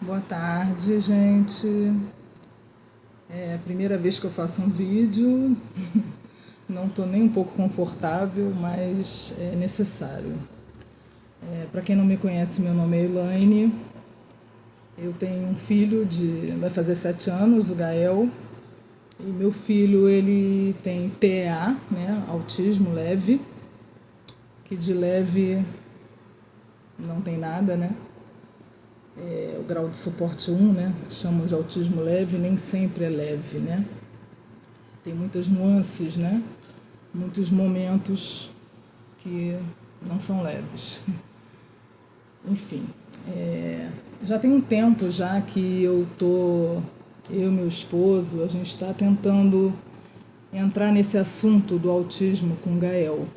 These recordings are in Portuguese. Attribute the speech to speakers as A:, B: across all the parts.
A: Boa tarde, gente. É a primeira vez que eu faço um vídeo. Não estou nem um pouco confortável, mas é necessário. Para quem não me conhece, meu nome é Elaine. Eu tenho um filho vai fazer 7 anos, o Gael. E meu filho, ele tem TEA, né, autismo leve, que de leve não tem nada, né? O grau de suporte 1, né? Chamam de autismo leve, nem sempre é leve, né? Tem muitas nuances, né? Muitos momentos que não são leves. Enfim, já tem um tempo já que eu e meu esposo, a gente está tentando entrar nesse assunto do autismo com o Gael,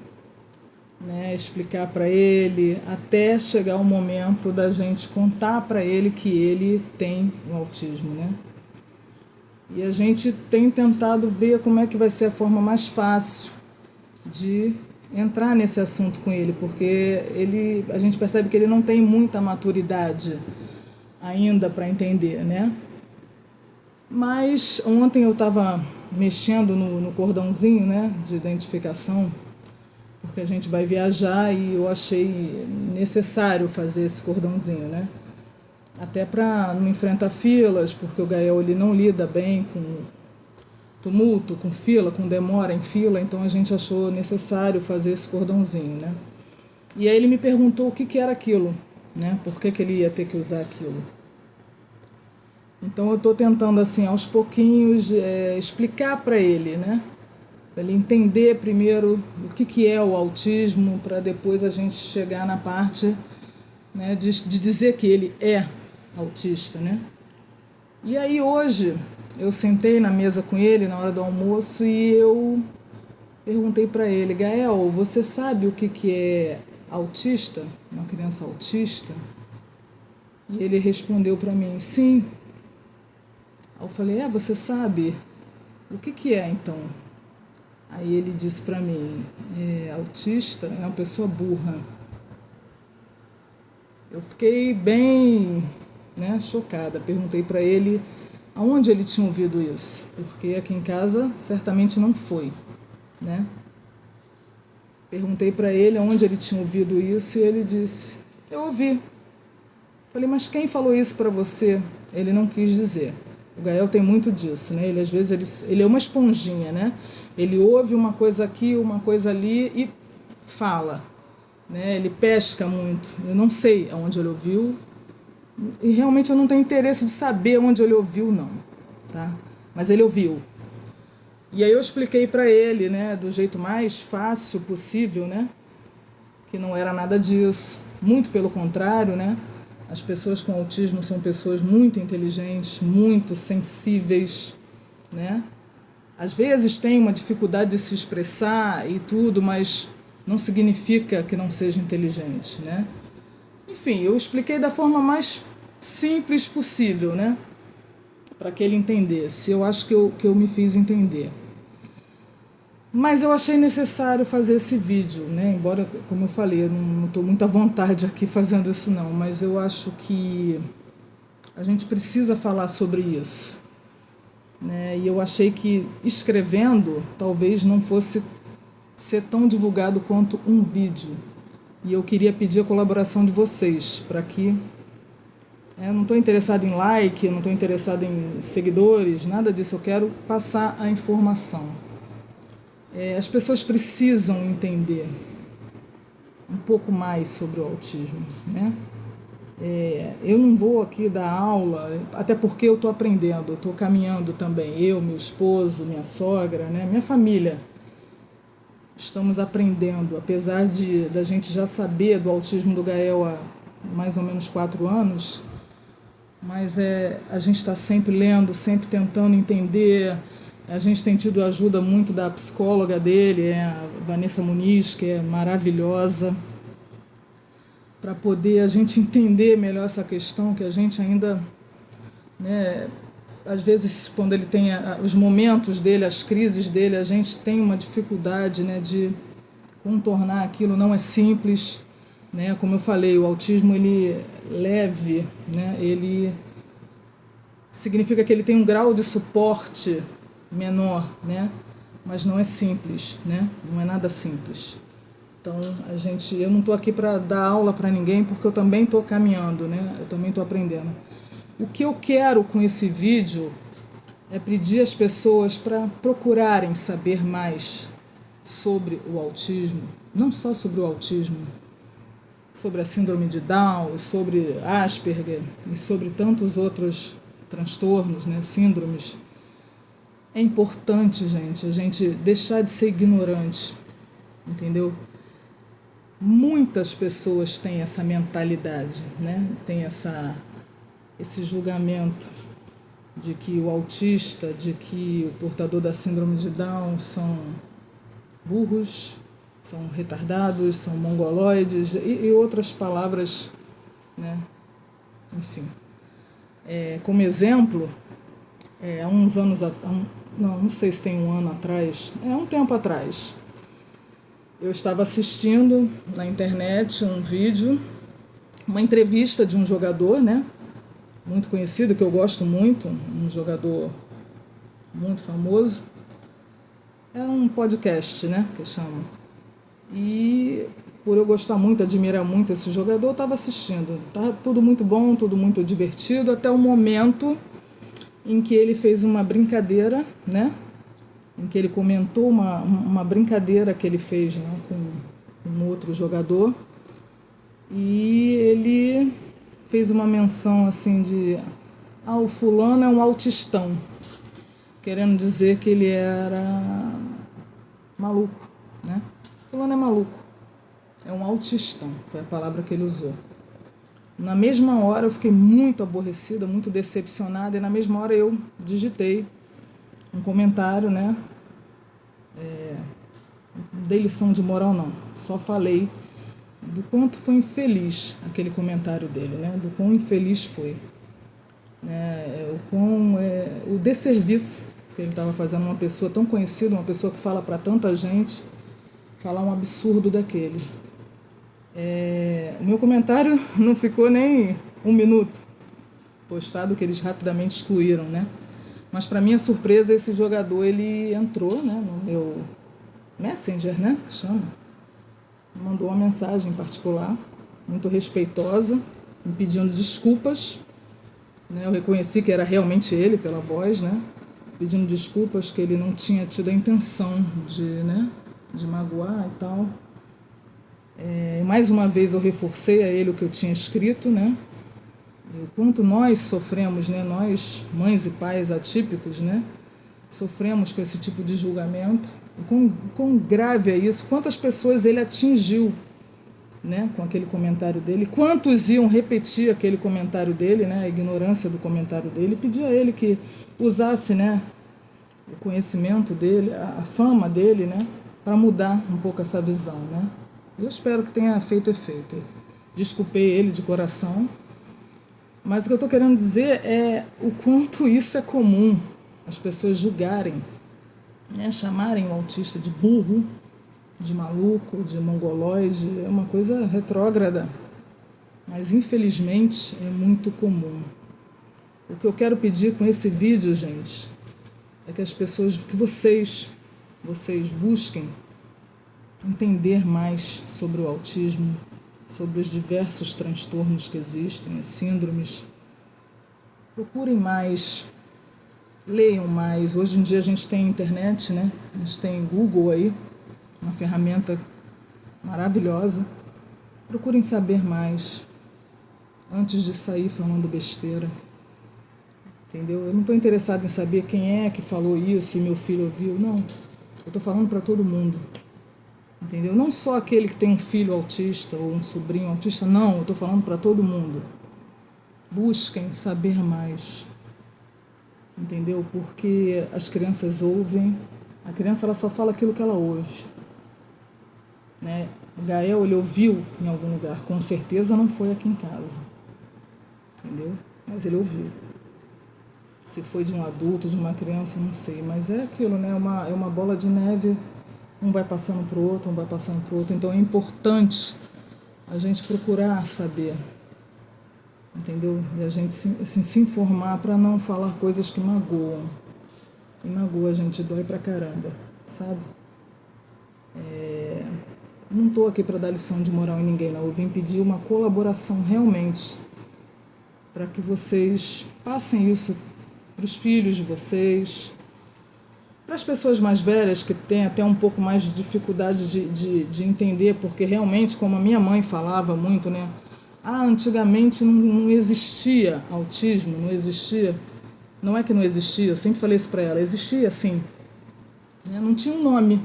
A: né, explicar para ele, até chegar o momento da gente contar para ele que ele tem um autismo, né? E a gente tem tentado ver como é que vai ser a forma mais fácil de entrar nesse assunto com ele, porque a gente percebe que ele não tem muita maturidade ainda para entender, né? Mas ontem eu estava mexendo no cordãozinho, né, de identificação, porque a gente vai viajar e eu achei necessário fazer esse cordãozinho, né? Até para não enfrentar filas, porque o Gael ele não lida bem com tumulto, com fila, com demora em fila, então a gente achou necessário fazer esse cordãozinho, né? E aí ele me perguntou o que era aquilo, né? Por que ele ia ter que usar aquilo. Então eu estou tentando assim aos pouquinhos explicar para ele, né? Para ele entender primeiro o que é o autismo, para depois a gente chegar na parte, né, de dizer que ele é autista, né? E aí hoje eu sentei na mesa com ele na hora do almoço e eu perguntei para ele: Gael, você sabe o que é autista? Uma criança autista? E ele respondeu para mim: sim. Eu falei: você sabe? O que é então? Aí ele disse para mim: autista é uma pessoa burra. Eu fiquei bem, né, chocada. Perguntei para ele aonde ele tinha ouvido isso, porque aqui em casa certamente não foi, né? Perguntei para ele aonde ele tinha ouvido isso e ele disse: eu ouvi. Falei: mas quem falou isso para você? Ele não quis dizer. O Gael tem muito disso, né? Ele às vezes ele é uma esponjinha, né? Ele ouve uma coisa aqui, uma coisa ali e fala, né? Ele pesca muito. Eu não sei aonde ele ouviu e realmente eu não tenho interesse de saber onde ele ouviu, não, tá? Mas ele ouviu. E aí eu expliquei para ele, né, do jeito mais fácil possível, né, que não era nada disso. Muito pelo contrário, né? As pessoas com autismo são pessoas muito inteligentes, muito sensíveis, né? Às vezes tem uma dificuldade de se expressar e tudo, mas não significa que não seja inteligente, né? Enfim, eu expliquei da forma mais simples possível, né? Para que ele entendesse. Eu acho que eu me fiz entender. Mas eu achei necessário fazer esse vídeo, né? Embora, como eu falei, eu não estou muito à vontade aqui fazendo isso não, mas eu acho que a gente precisa falar sobre isso, né? E eu achei que escrevendo talvez não fosse ser tão divulgado quanto um vídeo. E eu queria pedir a colaboração de vocês para que... eu não estou interessado em like, eu não estou interessado em seguidores, nada disso. Eu quero passar a informação. As pessoas precisam entender um pouco mais sobre o autismo, né? Eu não vou aqui dar aula, até porque eu estou aprendendo, eu estou caminhando também. Eu, meu esposo, minha sogra, né? Minha família. Estamos aprendendo, apesar da gente já saber do autismo do Gael há mais ou menos 4 anos, mas a gente está sempre lendo, sempre tentando entender. A gente tem tido ajuda muito da psicóloga dele, a Vanessa Muniz, que é maravilhosa, para poder a gente entender melhor essa questão, que a gente ainda, né, às vezes quando ele tem os momentos dele, as crises dele, a gente tem uma dificuldade, né, de contornar aquilo, não é simples, né? Como eu falei, o autismo ele é leve, né? Ele significa que ele tem um grau de suporte menor, né? Mas não é simples, né? Não é nada simples. Então, eu não estou aqui para dar aula para ninguém, porque eu também estou caminhando, né? Eu também estou aprendendo. O que eu quero com esse vídeo é pedir às pessoas para procurarem saber mais sobre o autismo, não só sobre o autismo, sobre a síndrome de Down, sobre Asperger e sobre tantos outros transtornos, né, síndromes. É importante, gente, a gente deixar de ser ignorante, entendeu? Muitas pessoas têm essa mentalidade, né? Tem esse julgamento de que o autista, de que o portador da síndrome de Down são burros, são retardados, são mongoloides e outras palavras, né? Enfim. Como exemplo, há uns anos, não sei se tem um ano atrás, um tempo atrás, eu estava assistindo na internet um vídeo, uma entrevista de um jogador, né? Muito conhecido, que eu gosto muito, um jogador muito famoso. Era um podcast, né, que chama. E por eu gostar muito, admirar muito esse jogador, eu estava assistindo. Tá tudo muito bom, tudo muito divertido, até o momento em que ele fez uma brincadeira, né? Em que ele comentou uma brincadeira que ele fez, né, com um outro jogador. E ele fez uma menção assim de o fulano é um autistão, querendo dizer que ele era maluco, né? Fulano é maluco, é um autistão, foi a palavra que ele usou. Na mesma hora eu fiquei muito aborrecida, muito decepcionada, e na mesma hora eu digitei um comentário, né? Não dei lição de moral não, só falei do quanto foi infeliz aquele comentário dele, né? Do quão infeliz foi, né? O desserviço que ele estava fazendo, uma pessoa tão conhecida, uma pessoa que fala para tanta gente, falar um absurdo daquele. O meu comentário não ficou nem um minuto postado, que eles rapidamente excluíram, né? Mas para minha surpresa, esse jogador ele entrou, né, no meu Messenger, né, que chama, mandou uma mensagem particular, muito respeitosa, me pedindo desculpas, né? Eu reconheci que era realmente ele pela voz, né? Pedindo desculpas, que ele não tinha tido a intenção de magoar e tal. Mais uma vez eu reforcei a ele o que eu tinha escrito, né? E o quanto nós sofremos, né? Nós, mães e pais atípicos, né? Sofremos com esse tipo de julgamento. E quão grave é isso? Quantas pessoas ele atingiu, né? Com aquele comentário dele? Quantos iam repetir aquele comentário dele, né? A ignorância do comentário dele? Pedir a ele que usasse, né, o conhecimento dele, a fama dele, né, para mudar um pouco essa visão, né? Eu espero que tenha feito efeito. Desculpei ele de coração, mas o que eu estou querendo dizer é o quanto isso é comum, as pessoas julgarem, né, chamarem o autista de burro, de maluco, de mongoloide, é uma coisa retrógrada, mas infelizmente é muito comum. O que eu quero pedir com esse vídeo, gente, é que as pessoas, que vocês busquem entender mais sobre o autismo, sobre os diversos transtornos que existem, as síndromes. Procurem mais, leiam mais. Hoje em dia a gente tem internet, né? A gente tem Google aí, uma ferramenta maravilhosa. Procurem saber mais antes de sair falando besteira. Entendeu? Eu não estou interessado em saber quem é que falou isso, se meu filho ouviu. Não. Eu estou falando para todo mundo. Entendeu? Não só aquele que tem um filho autista ou um sobrinho autista, não. Eu estou falando para todo mundo. Busquem saber mais. Entendeu? Porque as crianças ouvem. A criança ela só fala aquilo que ela ouve. Né? O Gael, ele ouviu em algum lugar. Com certeza não foi aqui em casa. Entendeu? Mas ele ouviu. Se foi de um adulto, de uma criança, não sei. Mas é aquilo, né? É uma bola de neve. Um vai passando para o outro, um vai passando para o outro. Então é importante a gente procurar saber. entendeu? E a gente se informar para não falar coisas que magoam. E magoa a gente, dói pra caramba, sabe? Não tô aqui para dar lição de moral em ninguém, não. Eu vim pedir uma colaboração realmente para que vocês passem isso para os filhos de vocês, para as pessoas mais velhas que têm até um pouco mais de dificuldade de entender, porque realmente, como a minha mãe falava muito, né? Antigamente não existia autismo, não existia. Não é que não existia, eu sempre falei isso para ela, existia sim. Né? Não tinha um nome.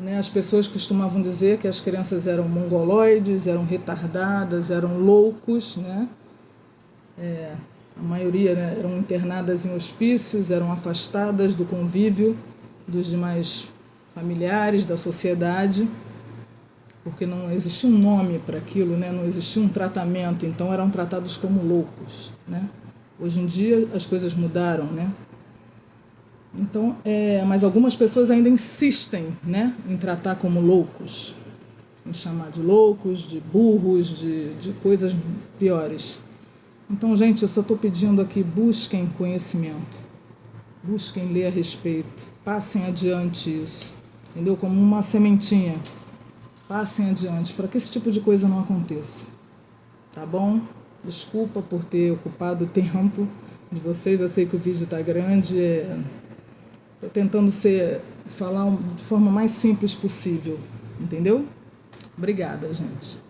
A: Né? As pessoas costumavam dizer que as crianças eram mongoloides, eram retardadas, eram loucos, né? A maioria, né, eram internadas em hospícios, eram afastadas do convívio dos demais familiares, da sociedade, porque não existia um nome para aquilo, né? Não existia um tratamento, então eram tratados como loucos. Né? Hoje em dia as coisas mudaram, né? Então, mas algumas pessoas ainda insistem, né, em tratar como loucos, em chamar de loucos, de burros, de coisas piores. Então, gente, eu só estou pedindo aqui, busquem conhecimento, busquem ler a respeito, passem adiante isso, entendeu? Como uma sementinha, passem adiante para que esse tipo de coisa não aconteça, tá bom? Desculpa por ter ocupado o tempo de vocês, eu sei que o vídeo está grande, estou tentando falar de forma mais simples possível, entendeu? Obrigada, gente.